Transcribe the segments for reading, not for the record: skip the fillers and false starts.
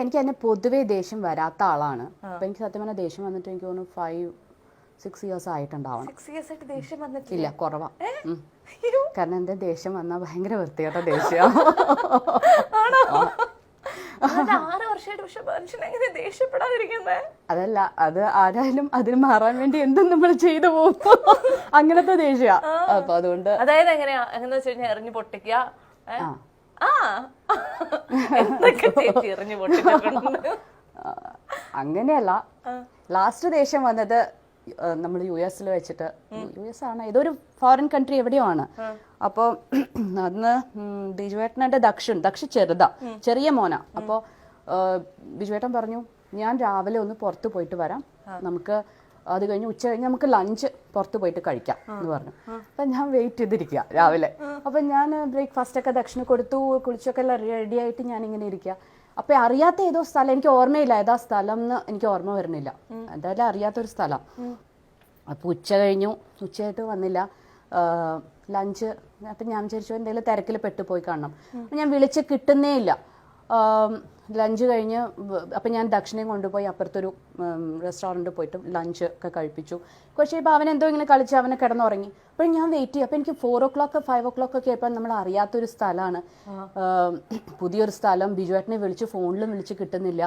എനിക്ക് അതിന് പൊതുവേ ദേഷ്യം വരാത്ത ആളാണ്. അപ്പം എനിക്ക് സത്യം പറഞ്ഞാൽ ദേഷ്യം വന്നിട്ട് എനിക്ക് തോന്നുന്നു 5-6 ഇയേഴ്സ് ആയിട്ടുണ്ടാവണം. ഇല്ല, കുറവാ. കാരണം എൻ്റെ ദേഷ്യം വന്നാൽ ഭയങ്കര വൃത്തികെട്ട ദേഷ്യം. അതല്ല, അത് ആരായാലും അതിന് മാറാൻ വേണ്ടി എന്തും നമ്മൾ ചെയ്തു പോകും. അങ്ങനത്തെ ദേഷ്യ. അപ്പൊ അതുകൊണ്ട് അതായത് എങ്ങനെയാ എറിഞ്ഞു പൊട്ടിക്കുക. അങ്ങനെയല്ല. ലാസ്റ്റ് ദേഷ്യം വന്നത് നമ്മൾ US വെച്ചിട്ട്, US ആണ്, ഏതൊരു ഫോറിൻ കൺട്രി എവിടെയോ ആണ്. അപ്പോൾ അന്ന് ബിജുവേട്ടൻ്റെ ദക്ഷ ചെറിയ മോനാ. അപ്പോൾ ബിജുവേട്ടൻ പറഞ്ഞു, ഞാൻ രാവിലെ ഒന്ന് പുറത്ത് പോയിട്ട് വരാം, നമുക്ക് അത് കഴിഞ്ഞ് ഉച്ച കഴിഞ്ഞ് നമുക്ക് ലഞ്ച് പുറത്ത് പോയിട്ട് കഴിക്കാം എന്ന് പറഞ്ഞു. അപ്പം ഞാൻ വെയിറ്റ് ചെയ്തിരിക്കുക രാവിലെ. അപ്പം ഞാൻ ബ്രേക്ക്ഫാസ്റ്റ് ഒക്കെ ദക്ഷിണ കൊടുത്തു, കുളിച്ചൊക്കെ എല്ലാം റെഡി ആയിട്ട് ഞാനിങ്ങനെ ഇരിക്കുക. അപ്പം അറിയാത്ത ഏതോ സ്ഥലം, എനിക്ക് ഓർമ്മയില്ല ഏതാ സ്ഥലം എന്ന്, എനിക്ക് ഓർമ്മ വരുന്നില്ല, എന്തായാലും അറിയാത്തൊരു സ്ഥലം. അപ്പോൾ ഉച്ചയായിട്ട് വന്നില്ല ലഞ്ച്. അപ്പം ഞാൻ വിചാരിച്ചു എന്തെങ്കിലും തിരക്കിൽ പെട്ടുപോയി കാണണം. ഞാൻ വിളിച്ച് കിട്ടുന്നേ ഇല്ല. ലഞ്ച് കഴിഞ്ഞ് അപ്പം ഞാൻ ദക്ഷിണയും കൊണ്ടുപോയി അപ്പുറത്തൊരു റെസ്റ്റോറൻറ്റിൽ പോയിട്ട് ലഞ്ച് ഒക്കെ കഴിപ്പിച്ചു. കുറച്ച് കഴിയുമ്പോൾ അവനെന്തോ ഇങ്ങനെ കളിച്ച് അവനെ കിടന്നുറങ്ങി. അപ്പോൾ ഞാൻ വെയിറ്റ് ചെയ്യും. അപ്പോൾ എനിക്ക് 4 o'clock 5 o'clock ഒക്കെ ആയപ്പോൾ നമ്മൾ അറിയാത്തൊരു സ്ഥലമാണ്, പുതിയൊരു സ്ഥലം. ബിജുവേട്ടനെ വിളിച്ച് ഫോണിലും വിളിച്ച് കിട്ടുന്നില്ല.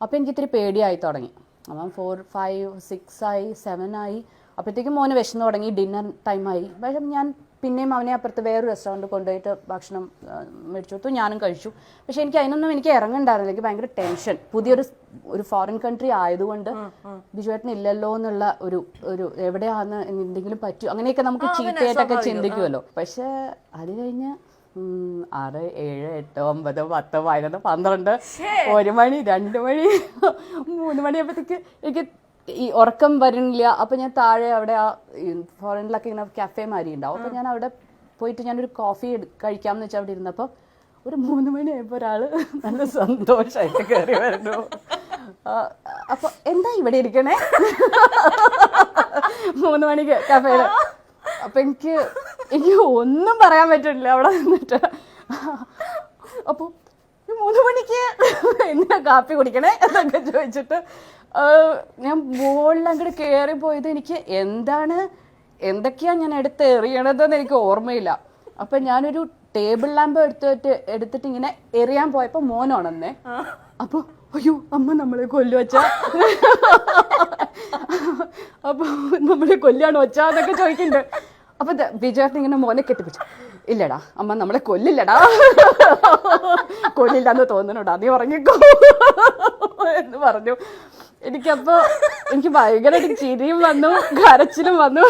അപ്പോൾ എനിക്ക് ഇത്തിരി പേടിയായി തുടങ്ങി. അവൻ 4, 5, 6 ആയി, 7 ആയി. അപ്പോഴത്തേക്കും മോന് വിശന്ന് തുടങ്ങി, ഡിന്നർ ടൈമായി. പക്ഷേ ഞാൻ പിന്നെയും അവനെ അപ്പുറത്ത് വേറൊരു റെസ്റ്റോറൻറ്റ് കൊണ്ടുപോയിട്ട് ഭക്ഷണം മേടിച്ചു കൊടുത്തു, ഞാനും കഴിച്ചു. പക്ഷെ എനിക്ക് അതിനൊന്നും എനിക്ക് ഇറങ്ങുന്നുണ്ടായിരുന്നില്ല. എനിക്ക് ഭയങ്കര ടെൻഷൻ. പുതിയൊരു ഫോറിൻ കൺട്രി ആയതുകൊണ്ട് ബിജുവേട്ടന് ഇല്ലല്ലോ എന്നുള്ള ഒരു എവിടെയാന്ന് എന്തെങ്കിലും പറ്റൂ അങ്ങനെയൊക്കെ നമുക്ക് ചീത്തയായിട്ടൊക്കെ ചിന്തിക്കുമല്ലോ. പക്ഷെ അത് കഴിഞ്ഞ് 6, 7, 8, 9, 10, 11, 12, 1 മണി, 2 മണി, 3 മണിയാകുമ്പോഴത്തേക്ക് എനിക്ക് ഈ ഉറക്കം വരുന്നില്ല. അപ്പം ഞാൻ താഴെ അവിടെ ഫോറിനിലൊക്കെ ഇങ്ങനെ കഫേ മാതിരി ഉണ്ടാവും. അപ്പം ഞാൻ അവിടെ പോയിട്ട് ഞാനൊരു കോഫി കഴിക്കാമെന്ന് വെച്ചാൽ അവിടെ ഇരുന്നപ്പോൾ ഒരു 3 മണിയായപ്പോൾ ഒരാൾ നല്ല സന്തോഷമായിട്ട് കയറി വരുന്നു. അപ്പോൾ എന്താ ഇവിടെ ഇരിക്കണേ 3 മണിക്ക് കഫേയിൽ. അപ്പം എനിക്ക് ഒന്നും പറയാൻ പറ്റില്ല അവിടെ നിന്നിട്ട്. അപ്പോൾ 3 മണിക്ക് എന്തിനാ കാപ്പി കുടിക്കണേ എന്നൊക്കെ ചോദിച്ചിട്ട് ഞാൻ മുകളിൽ അങ്ങോട്ട് കയറിപ്പോയത് എനിക്ക് എന്തൊക്കെയാണ് ഞാൻ എടുത്ത് എറിയണതെന്ന് എനിക്ക് ഓർമ്മയില്ല. അപ്പം ഞാനൊരു ടേബിൾ ലാമ്പ് എടുത്തിട്ട് ഇങ്ങനെ എറിയാൻ പോയപ്പോൾ മോനാണെന്നേ. അപ്പോൾ അയ്യോ അമ്മ നമ്മളെ കൊല്ലു വച്ചാ, അപ്പോൾ നമ്മളെ കൊല്ലാണ് വച്ചാ എന്നൊക്കെ ചോദിക്കുന്നുണ്ട്. അപ്പം ബിജുവേട്ടൻ ഇങ്ങനെ മോനെ കെട്ടിപ്പിച്ചു, ഇല്ലടാ അമ്മ നമ്മളെ കൊല്ലില്ലടാ, കൊല്ലില്ലാന്ന് തോന്നണോടാ, നീ ഉറങ്ങിക്കോ എന്ന് പറഞ്ഞു. എനിക്ക് ഭയങ്കരമായിട്ട് ചിരിയും വന്നു, കരച്ചിലും വന്നു.